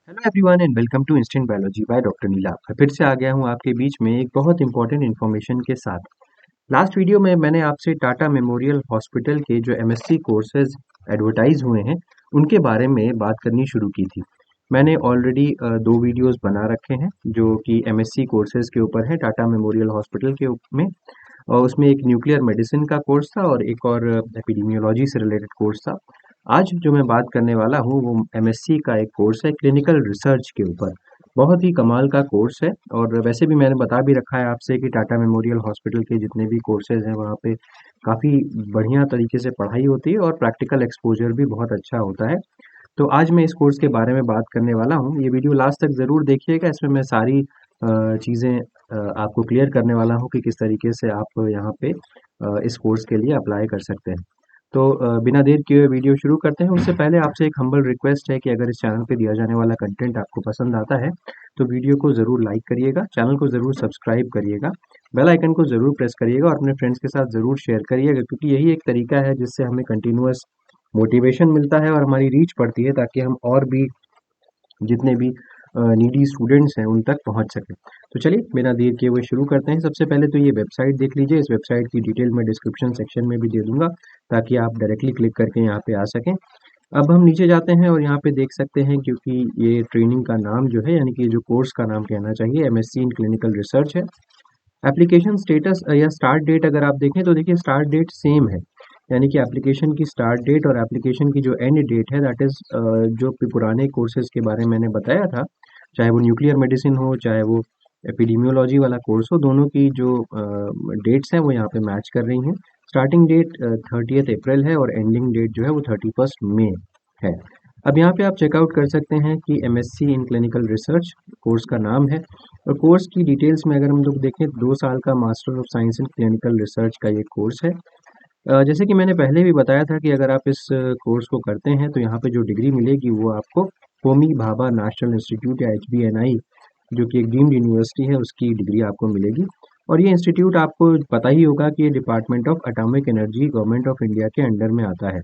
Hello everyone and welcome to instant biology by doctor Neela. मैं फिर से आ गया हूँ आपके बीच में एक बहुत इंपॉर्टेंट इन्फॉर्मेशन के साथ। लास्ट वीडियो में मैंने आपसे टाटा मेमोरियल हॉस्पिटल के जो एमएससी कोर्सेज एडवर्टाइज हुए हैं उनके बारे में बात करनी शुरू की थी। मैंने ऑलरेडी दो वीडियोस बना रखे हैं जो कि एमएससी कोर्सेज के ऊपर है टाटा मेमोरियल हॉस्पिटल के में। और उसमें एक न्यूक्लियर मेडिसिन का कोर्स था और एक और एपिडेमियोलॉजी से रिलेटेड कोर्स था। आज जो मैं बात करने वाला हूँ वो एमएससी का एक कोर्स है क्लिनिकल रिसर्च के ऊपर। बहुत ही कमाल का कोर्स है और वैसे भी मैंने बता भी रखा है आपसे कि टाटा मेमोरियल हॉस्पिटल के जितने भी कोर्सेज हैं वहाँ पे काफ़ी बढ़िया तरीके से पढ़ाई होती है और प्रैक्टिकल एक्सपोजर भी बहुत अच्छा होता है। तो आज मैं इस कोर्स के बारे में बात करने वाला हूँ। ये वीडियो लास्ट तक ज़रूर देखिएगा। इसमें मैं सारी चीज़ें आपको क्लियर करने वाला हूँ कि किस तरीके से आप यहाँ पे इस कोर्स के लिए अप्लाई कर सकते हैं। तो बिना देर किए हुए वीडियो शुरू करते हैं। उससे पहले आपसे एक हम्बल रिक्वेस्ट है कि अगर इस चैनल पे दिया जाने वाला कंटेंट आपको पसंद आता है तो वीडियो को ज़रूर लाइक करिएगा, चैनल को ज़रूर सब्सक्राइब करिएगा, बेल आइकन को ज़रूर प्रेस करिएगा और अपने फ्रेंड्स के साथ ज़रूर शेयर करिएगा, क्योंकि यही एक तरीका है जिससे हमें कंटिन्यूअस मोटिवेशन मिलता है और हमारी रीच बढ़ती है ताकि हम और भी जितने भी नीडी स्टूडेंट्स हैं उन तक पहुंच सकें। तो चलिए बिना देर किए हुए शुरू करते हैं। सबसे पहले तो ये वेबसाइट देख लीजिए। इस वेबसाइट की डिटेल मैं डिस्क्रिप्शन सेक्शन में भी दे दूंगा ताकि आप डायरेक्टली क्लिक करके यहाँ पे आ सकें। अब हम नीचे जाते हैं और यहाँ पे देख सकते हैं, क्योंकि ये ट्रेनिंग का नाम जो है यानी कि जो कोर्स का नाम कहना चाहिए एमएससी इन क्लिनिकल रिसर्च है। एप्लीकेशन स्टेटस या स्टार्ट डेट अगर आप देखें तो देखिए स्टार्ट डेट सेम है, यानी कि एप्लीकेशन की स्टार्ट डेट और एप्लीकेशन की जो एंड डेट है दैट इज़ जो पुराने कोर्सेज के बारे में मैंने बताया था, चाहे वो न्यूक्लियर मेडिसिन हो चाहे वो एपिडेमियोलॉजी वाला कोर्स हो, दोनों की जो डेट्स हैं वो यहाँ पे मैच कर रही हैं। स्टार्टिंग डेट 30 अप्रैल है और एंडिंग डेट जो है वो 31 मई है। अब यहाँ पे आप चेकआउट कर सकते हैं कि MSc in clinical research course का नाम है। और कोर्स की डिटेल्स में अगर हम लोग देखें, 2 साल का master of science in clinical research का ये कोर्स है। जैसे कि मैंने पहले भी बताया था कि अगर आप इस कोर्स को करते हैं तो यहाँ पे जो डिग्री मिलेगी वो आपको होमी भाभा नेशनल इंस्टीट्यूट या HBNI, जो कि एक डीम्ड यूनिवर्सिटी है, उसकी डिग्री आपको मिलेगी। और ये इंस्टीट्यूट आपको पता ही होगा कि ये department of atomic energy government of India के अंडर में आता है।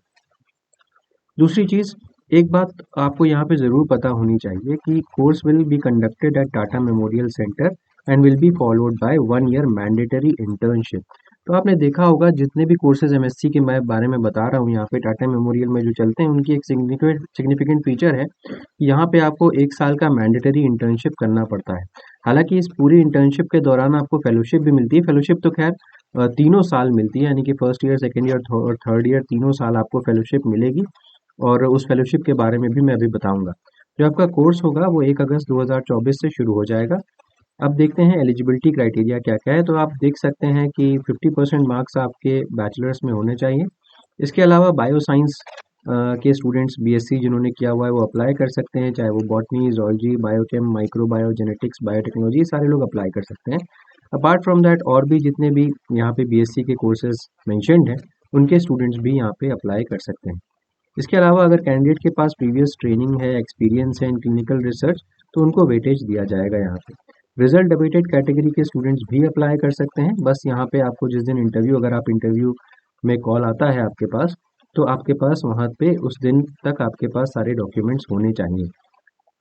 दूसरी चीज़, एक बात आपको यहाँ पे ज़रूर पता होनी चाहिए कि course will be conducted at Tata memorial centre and will be followed by 1 year mandatory internship. तो आपने देखा होगा जितने भी कोर्सेज एमएससी के मैं बारे में बता रहा हूँ यहाँ पे टाटा मेमोरियल में जो चलते हैं, उनकी एक सिग्निफिकेंट फीचर है कि यहाँ पे आपको 1 साल का मैंडेटरी इंटर्नशिप करना पड़ता है। हालांकि इस पूरी इंटर्नशिप के दौरान आपको फेलोशिप भी मिलती है। फेलोशिप तो खैर तीनों साल मिलती है, यानी कि फर्स्ट ईयर, सेकेंड ईयर और थर्ड ईयर तीनों साल आपको फेलोशिप मिलेगी। और उस फेलोशिप के बारे में भी मैं अभी बताऊंगा। जो आपका कोर्स होगा वो 1 अगस्त 2024 से शुरू हो जाएगा। अब देखते हैं एलिजिबिलिटी क्राइटेरिया क्या क्या है। तो आप देख सकते हैं कि 50% मार्क्स आपके बैचलर्स में होने चाहिए। इसके अलावा बायो साइंस के स्टूडेंट्स बीएससी जिन्होंने किया हुआ है वो अप्लाई कर सकते हैं, चाहे वो botany, zoology, biochem, microbio, genetics, biotechnology, सारे लोग अप्लाई कर सकते हैं। अपार्ट फ्रॉम दैट और भी जितने भी यहाँ पे बीएससी के कोर्सेज मैंशनड हैं उनके स्टूडेंट्स भी यहाँ पे अप्लाई कर सकते हैं। इसके अलावा अगर कैंडिडेट के पास प्रीवियस ट्रेनिंग है, एक्सपीरियंस है इन क्लिनिकल रिसर्च, तो उनको वेटेज दिया जाएगा यहाँ पे। रिजल्ट डिबेटेड कैटेगरी के स्टूडेंट्स भी अप्लाई कर सकते हैं। बस यहाँ पे आपको जिस दिन इंटरव्यू, अगर आप इंटरव्यू में कॉल आता है आपके पास, तो आपके पास वहाँ पे उस दिन तक आपके पास सारे डॉक्यूमेंट्स होने चाहिए।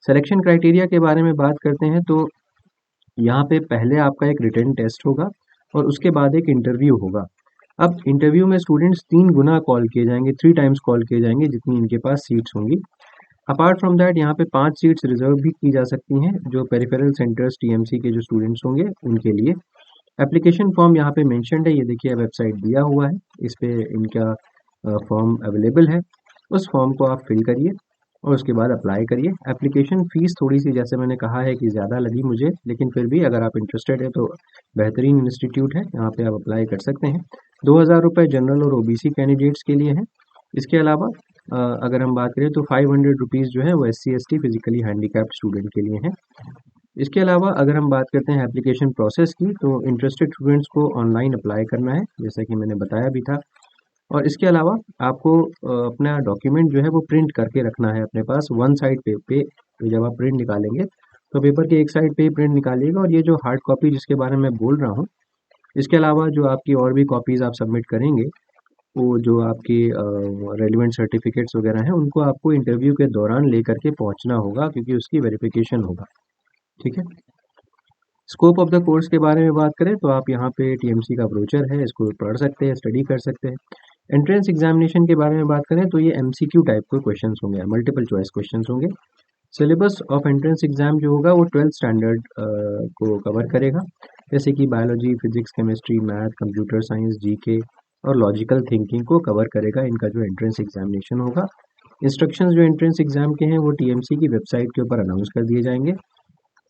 सिलेक्शन क्राइटेरिया के बारे में बात करते हैं तो यहाँ पे पहले आपका एक रिटन टेस्ट होगा और उसके बाद एक इंटरव्यू होगा। अब इंटरव्यू में स्टूडेंट्स 3 गुना कॉल किए जाएंगे, 3 टाइम्स कॉल किए जाएंगे जितनी इनके पास सीट्स होंगी। अपार्ट फ्रॉम दैट यहाँ पे 5 सीट्स रिजर्व भी की जा सकती हैं जो पेरिफेरल सेंटर्स टीएमसी के जो स्टूडेंट्स होंगे उनके लिए। एप्लीकेशन फॉर्म यहाँ पे मेंशन्ड है, ये देखिए वेबसाइट दिया हुआ है, इस पे इनका फॉर्म अवेलेबल है। उस फॉर्म को आप फिल करिए और उसके बाद अप्लाई करिए। एप्लीकेशन फ़ीस थोड़ी सी, जैसे मैंने कहा है कि ज़्यादा लगी मुझे, लेकिन फिर भी अगर आप इंटरेस्टेड है तो बेहतरीन इंस्टीट्यूट है, यहाँ पे आप अप्लाई कर सकते हैं। 2,000 रुपये जनरल और ओबीसी कैंडिडेट्स के लिए हैं। इसके अलावा अगर हम बात करें तो 500 रुपीज़ जो है वो SC ST physically handicapped student के लिए हैं। इसके अलावा अगर हम बात करते हैं एप्लीकेशन प्रोसेस की, तो इंटरेस्टेड स्टूडेंट्स को ऑनलाइन अप्लाई करना है जैसा कि मैंने बताया भी था। और इसके अलावा आपको अपना डॉक्यूमेंट जो है वो प्रिंट करके रखना है अपने पास वन साइड पे जब आप प्रिंट निकालेंगे तो पेपर के एक साइड पे ही प्रिंट निकालिएगा, और ये जो हार्ड कॉपी जिसके बारे में मैं बोल रहा हूँ, इसके अलावा जो आपकी और भी कॉपीज़ आप सबमिट करेंगे वो जो आपके रेलिवेंट सर्टिफिकेट्स वगैरह हैं उनको आपको इंटरव्यू के दौरान लेकर के पहुंचना होगा, क्योंकि उसकी वेरिफिकेशन होगा। ठीक है। स्कोप ऑफ द कोर्स के बारे में बात करें तो आप यहाँ पे टीएमसी का ब्रोचर है, इसको पढ़ सकते हैं, स्टडी कर सकते हैं। एंट्रेंस एग्जामिनेशन के बारे में बात करें तो ये एमसीक्यू टाइप के क्वेश्चंस होंगे, मल्टीपल चॉइस क्वेश्चंस होंगे। सिलेबस ऑफ एंट्रेंस एग्जाम जो होगा वो 12th स्टैंडर्ड को कवर करेगा, जैसे कि biology, physics, chemistry, math, computer science, GK और लॉजिकल थिंकिंग को कवर करेगा इनका जो एंट्रेंस एग्जामिनेशन होगा। इंस्ट्रक्शंस जो एंट्रेंस एग्जाम के हैं वो टीएमसी की वेबसाइट के ऊपर अनाउंस कर दिए जाएंगे।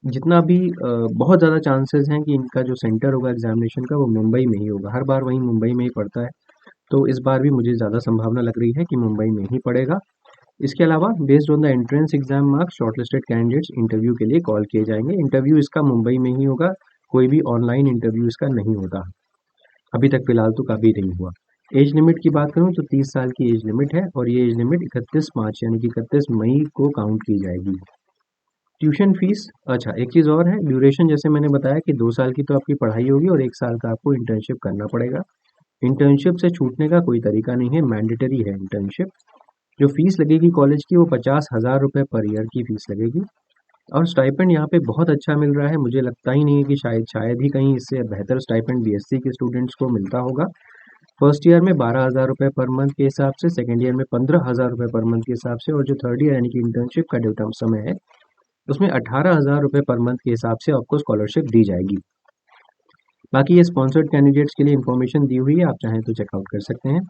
जितना भी बहुत ज़्यादा चांसेस हैं कि इनका जो सेंटर होगा एग्जामिनेशन का वो मुंबई में ही होगा, हर बार वही मुंबई में ही पड़ता है, तो इस बार भी मुझे ज़्यादा संभावना लग रही है कि मुंबई में ही पड़ेगा। इसके अलावा based on the entrance exam marks shortlisted candidates interview के लिए कॉल किए जाएंगे। इंटरव्यू इसका मुंबई में ही होगा, कोई भी ऑनलाइन इंटरव्यू इसका नहीं होता, अभी तक फिलहाल तो कभी नहीं हुआ। एज लिमिट की बात करूँ तो 30 साल की एज लिमिट है और ये एज लिमिट 31 मार्च यानी कि 31 मई को काउंट की जाएगी। ट्यूशन फीस, अच्छा एक चीज़ और है, ड्यूरेशन जैसे मैंने बताया कि 2 साल की तो आपकी पढ़ाई होगी और 1 साल का आपको इंटर्नशिप करना पड़ेगा। इंटर्नशिप से छूटने का कोई तरीका नहीं है, मैंडेटरी है इंटर्नशिप। जो फीस लगेगी कॉलेज की वो 50,000 रुपये पर ईयर की फीस लगेगी। और स्टाइपेंड यहाँ पे बहुत अच्छा मिल रहा है, मुझे लगता ही नहीं है कि शायद ही कहीं इससे बेहतर स्टाइपेंड बीएससी के स्टूडेंट्स को मिलता होगा। फर्स्ट ईयर में 12,000 रुपये पर मंथ के हिसाब से, सेकेंड ईयर में 15,000 रुपये पर मंथ के हिसाब से, और जो थर्ड ईयर यानी कि इंटर्नशिप का जो समय है उसमें 18,000 रुपये पर मंथ के हिसाब से आपको स्कॉलरशिप दी जाएगी। बाकी ये स्पॉन्सर्ड कैंडिडेट्स के लिए इन्फॉर्मेशन दी हुई है, आप चाहें तो चेकआउट कर सकते हैं।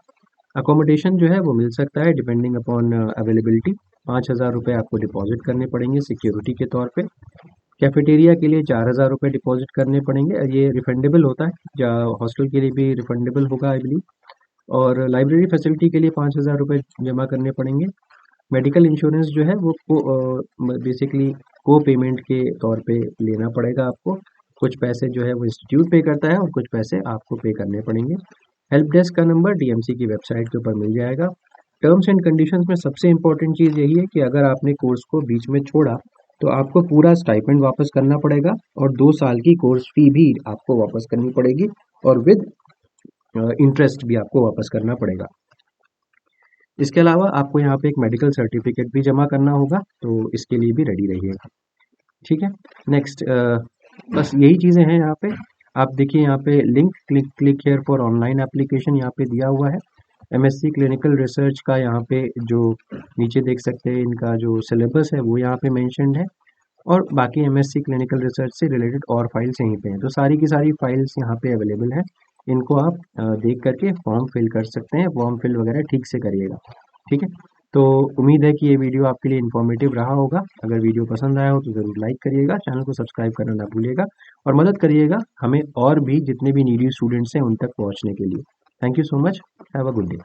अकोमोडेशन जो है वो मिल सकता है डिपेंडिंग अपॉन अवेलेबिलिटी। 5,000 रुपये आपको डिपॉजिट करने पड़ेंगे सिक्योरिटी के तौर पे। कैफेटेरिया के लिए 4,000 रुपये डिपॉजिट करने पड़ेंगे, ये रिफंडेबल होता है, या हॉस्टल के लिए भी रिफंडेबल होगा आई बिलीव। और लाइब्रेरी फैसिलिटी के लिए 5,000 रुपये जमा करने पड़ेंगे। मेडिकल इंश्योरेंस जो है वो बेसिकली को पेमेंट के तौर पे लेना पड़ेगा आपको। कुछ पैसे जो है वो इंस्टीट्यूट पे करता है और कुछ पैसे आपको पे करने पड़ेंगे। हेल्प डेस्क का नंबर डीएमसी की वेबसाइट के ऊपर मिल जाएगा। टर्म्स एंड कंडीशंस में सबसे इम्पोर्टेंट चीज़ यही है कि अगर आपने कोर्स को बीच में छोड़ा तो आपको पूरा स्टाइपेंड वापस करना पड़ेगा और 2 साल की कोर्स फी भी आपको वापस करनी पड़ेगी और विद इंटरेस्ट भी आपको वापस करना पड़ेगा। इसके अलावा आपको यहाँ पे एक मेडिकल सर्टिफिकेट भी जमा करना होगा, तो इसके लिए भी रेडी रहिएगा। ठीक है। नेक्स्ट बस यही चीज़ें हैं यहाँ पे। आप देखिए यहाँ पे link click here for online application यहाँ पे दिया हुआ है। एमएससी क्लिनिकल रिसर्च का यहाँ पे जो नीचे देख सकते हैं इनका जो सिलेबस है वो यहाँ पे मेंशन्ड है, और बाकी एमएससी क्लिनिकल रिसर्च से रिलेटेड और फाइल्स यहीं पे हैं, तो सारी की सारी फाइल्स यहाँ पे अवेलेबल है। इनको आप देख करके फॉर्म फिल कर सकते हैं, फॉर्म फिल वगैरह ठीक से करिएगा। ठीक है। तो उम्मीद है कि ये वीडियो आपके लिए इन्फॉर्मेटिव रहा होगा। अगर वीडियो पसंद आया हो तो ज़रूर लाइक करिएगा, चैनल को सब्सक्राइब करना ना भूलिएगा और मदद करिएगा हमें और भी जितने भी नीडी स्टूडेंट्स हैं उन तक पहुँचने के लिए। Thank you so much, have a good day.